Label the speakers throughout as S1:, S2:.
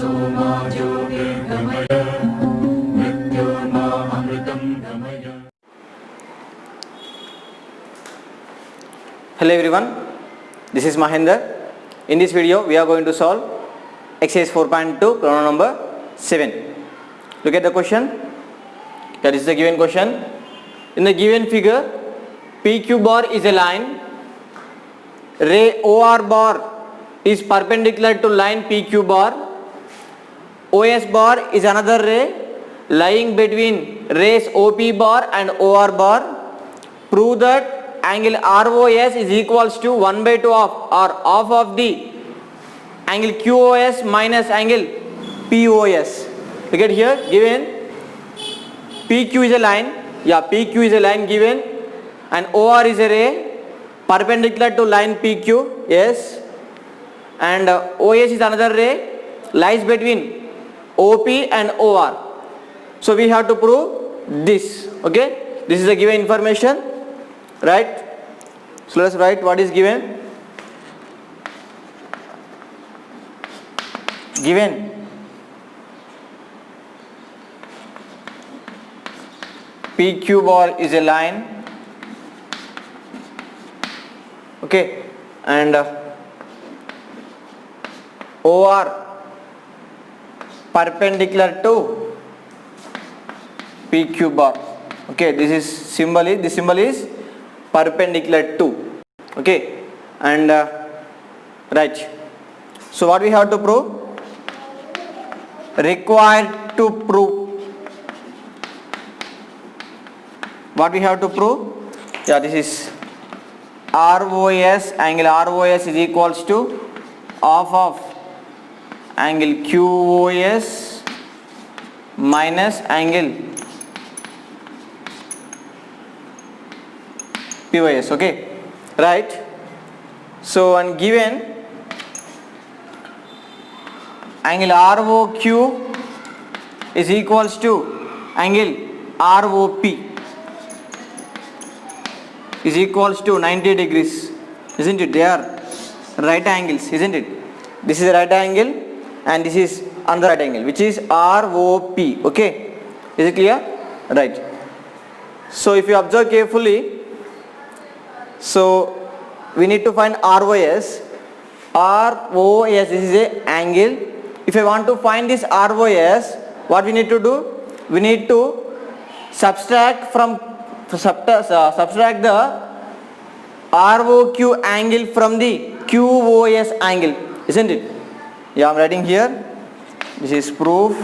S1: Soma ज्योतिर्गमय मृत्योर्मामृतं गमय.
S2: Hello everyone, this is Mahendra. In this video we are going to solve exercise 4.2 problem number 7. Look at the question. Here is the given question. In the given figure, PQ bar is a line, ray OR bar is perpendicular to line PQ bar, OS bar is another ray lying between rays OP bar and OR bar. Prove that angle ROS is equals to 1 by 2 of or half of the angle QOS minus angle POS. Look at here, given PQ is a line, PQ is a line given, and OR is a ray perpendicular to line PQ, yes, and OS is another ray lies between OP and OR. So we have to prove this. Okay, this is the given information, right? So let's write what is given. Given PQ bar is a line, okay, and OR perpendicular to PQ bar. Okay, this symbol is perpendicular to. Okay, and right. So what we have to prove? Required to prove. What we have to prove? This is ROS, angle ROS is equals to half of angle QOS minus angle POS. Okay, right? So and given angle ROQ is equals to angle ROP is equals to 90 degrees, isn't it? They are right angles, isn't it? This is a right angle and this is another right angle, which is ROP. Okay, is it clear? Right. So if you observe carefully, so we need to find ROS. ROS, this is a angle. If I want to find this ROS, what we need to do? We need to subtract the ROQ angle from the QOS angle, isn't it? I'm writing here. This is proof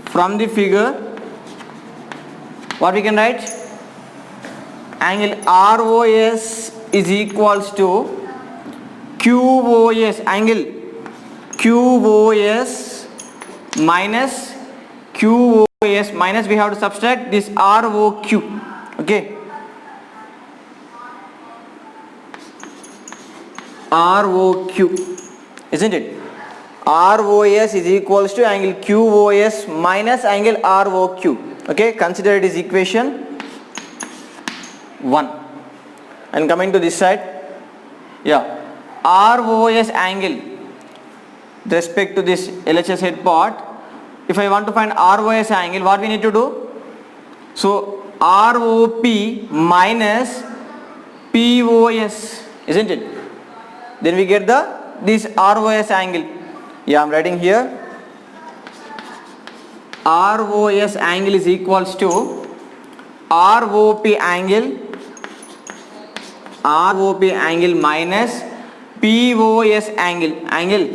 S2: from the figure. What we can write? Angle ROS is equals to QOS, angle QOS minus QOS minus, we have to subtract this ROQ. Okay, ROQ, isn't it? ROS is equals to angle QOS minus angle ROQ. Okay, consider it is equation 1. And coming to this side, ROS angle with respect to this LHS head part. If I want to find ROS angle, what we need to do? So ROP minus POS, isn't it? Then we get this ROS angle. I'm writing here. ROS angle is equals to ROP angle minus POS angle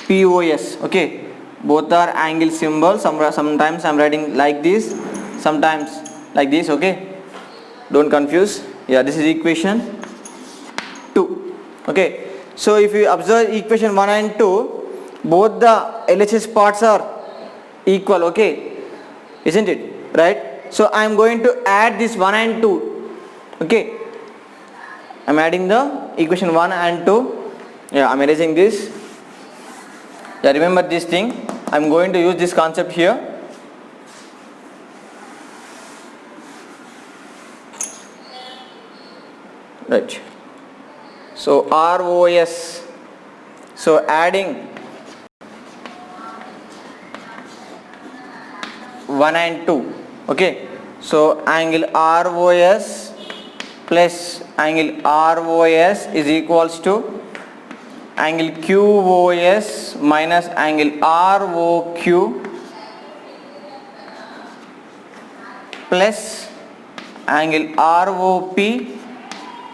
S2: POS. Okay, both are angle symbols. Sometimes I'm writing like this, sometimes like this. Okay, don't confuse. This is equation 2. Okay, so if you observe equation 1 and 2, both the LHS parts are equal. Okay, isn't it? Right? So I am going to add this 1 and 2. Okay, I am adding the equation 1 and 2. I am erasing this. Remember this thing. I am going to use this concept here. Right. So ROS, so adding 1 and 2, okay, so angle ROS plus angle ROS is equals to angle QOS minus angle ROQ plus angle ROP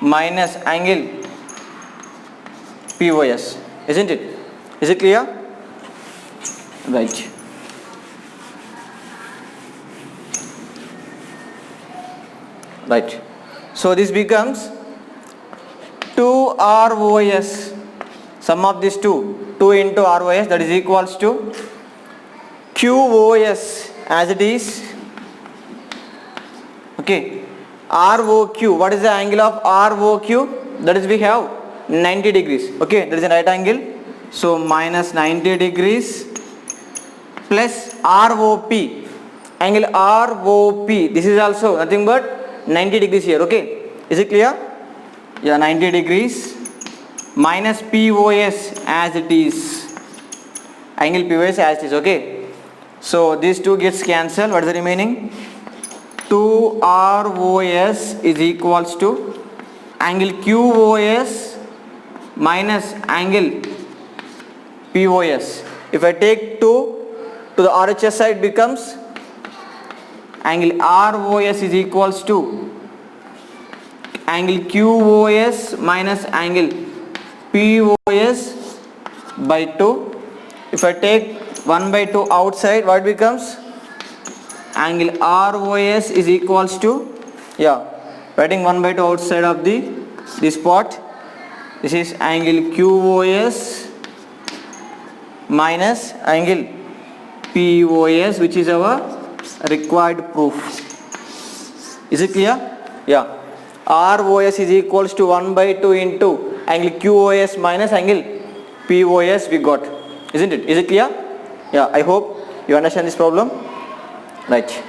S2: minus angle POS, isn't it? Is it clear? Right. Right. So this becomes 2 ROS, sum of these 2 into ROS, that is equals to QOS as it is, okay, ROQ, what is the angle of ROQ? That is we have 90 degrees, okay, that is a right angle, so minus 90 degrees plus ROP, angle ROP, this is also nothing but 90 degrees here, okay, is it clear? Yeah, 90 degrees minus POS as it is, angle POS as it is, okay, so these 2 gets cancelled. What is the remaining? 2 ROS is equals to angle QOS minus angle POS. If I take 2 to the RHS side, becomes angle ROS is equals to angle QOS minus angle POS by 2. If I take 1 by 2 outside, what becomes? Angle ROS is equals to, yeah, writing 1 by 2 outside of this part, this is angle QOS minus angle POS, which is our required proof. Is it clear? Yeah. ROS is equals to 1 by 2 into angle QOS minus angle POS we got. Isn't it? Is it clear? Yeah, I hope you understand this problem. Right.